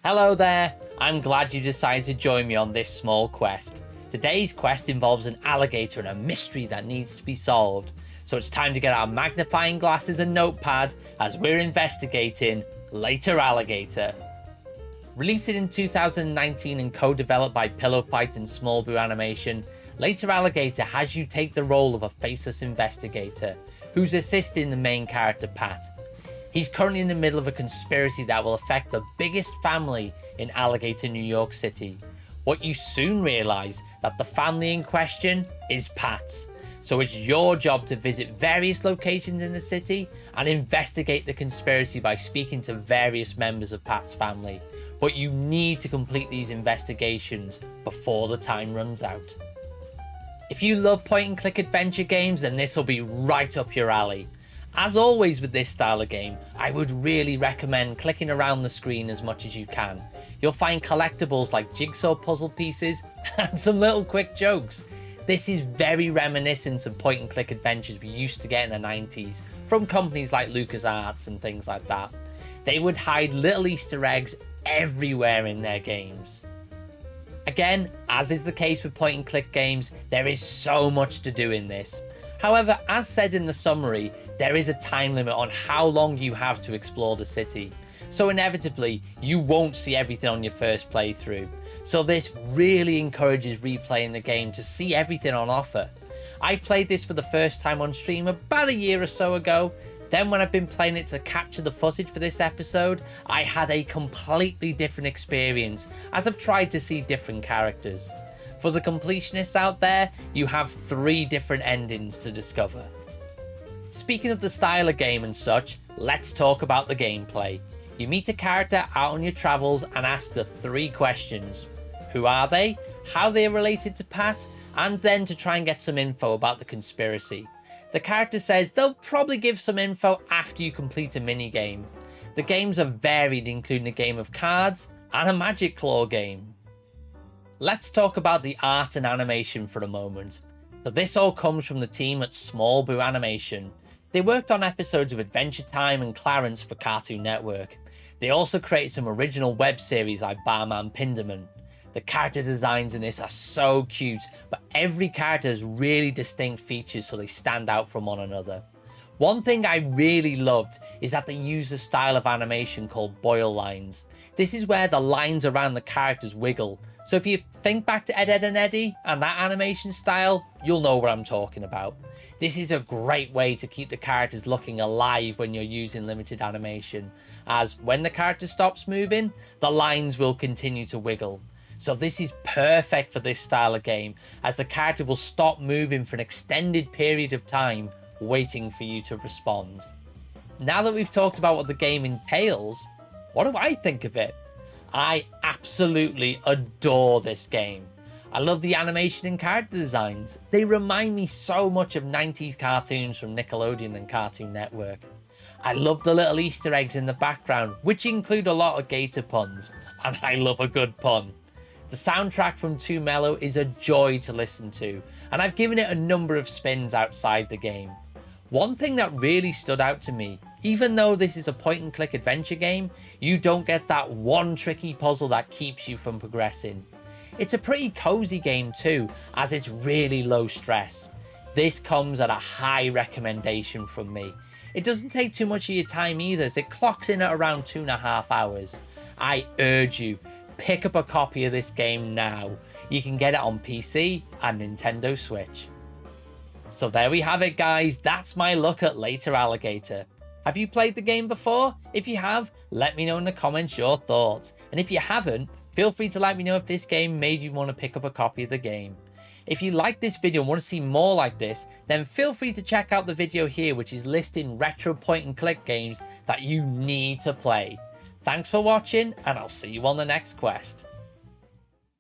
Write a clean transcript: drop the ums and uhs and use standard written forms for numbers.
Hello there, I'm glad you decided to join me on this small quest. Today's quest involves an alligator and a mystery that needs to be solved, so it's time to get our magnifying glasses and notepad as we're investigating Later Alligator. Released in 2019 and co-developed by Pillow Fight and Small Brew Animation, Later Alligator has you take the role of a faceless investigator who's assisting the main character Pat. He's currently in the middle of a conspiracy that will affect the biggest family in Alligator, New York City. What you soon realise that the family in question is Pat's. So it's your job to visit various locations in the city and investigate the conspiracy by speaking to various members of Pat's family. But you need to complete these investigations before the time runs out. If you love point and click adventure games, then this will be right up your alley. As always with this style of game, I would really recommend clicking around the screen as much as you can. You'll find collectibles like jigsaw puzzle pieces and some little quick jokes. This is very reminiscent of point and click adventures we used to get in the 90s from companies like LucasArts and things like that. They would hide little Easter eggs everywhere in their games. Again, as is the case with point and click games, there is so much to do in this. However, as said in the summary, there is a time limit on how long you have to explore the city. So inevitably, you won't see everything on your first playthrough. So this really encourages replaying the game to see everything on offer. I played this for the first time on stream about a year or so ago. Then when I've been playing it to capture the footage for this episode, I had a completely different experience as I've tried to see different characters. For the completionists out there, you have 3 different endings to discover. Speaking of the style of game and such, let's talk about the gameplay. You meet a character out on your travels and ask the 3 questions. Who are they? How they are related to Pat? And then to try and get some info about the conspiracy. The character says they'll probably give some info after you complete a minigame. The games are varied, including a game of cards and a Magic Claw game. Let's talk about the art and animation for a moment. So this all comes from the team at Small Brew Animation. They worked on episodes of Adventure Time and Clarence for Cartoon Network. They also created some original web series like Barman Pinderman. The character designs in this are so cute, but every character has really distinct features so they stand out from one another. One thing I really loved is that they use a style of animation called boil lines. This is where the lines around the characters wiggle. So if you think back to Ed, Edd and Eddy and that animation style, you'll know what I'm talking about. This is a great way to keep the characters looking alive when you're using limited animation, as when the character stops moving, the lines will continue to wiggle. So this is perfect for this style of game, as the character will stop moving for an extended period of time, waiting for you to respond. Now that we've talked about what the game entails, what do I think of it? I absolutely adore this game. I love the animation and character designs. They remind me so much of 90s cartoons from Nickelodeon and Cartoon Network. I love the little Easter eggs in the background, which include a lot of gator puns, and I love a good pun. The soundtrack from 2 Mellow is a joy to listen to, and I've given it a number of spins outside the game. One thing that really stood out to me, even though this is a point and click adventure game, you don't get that one tricky puzzle that keeps you from progressing. It's a pretty cozy game too, as it's really low stress. This comes at a high recommendation from me. It doesn't take too much of your time either, as it clocks in at around 2.5 hours. I urge you, pick up a copy of this game now. You can get it on PC and Nintendo Switch. So there we have it guys, that's my look at Later Alligator. Have you played the game before? If you have, let me know in the comments your thoughts. And if you haven't, feel free to let me know if this game made you want to pick up a copy of the game. If you like this video and want to see more like this, then feel free to check out the video here, which is listing retro point and click games that you need to play. Thanks for watching, and I'll see you on the next quest.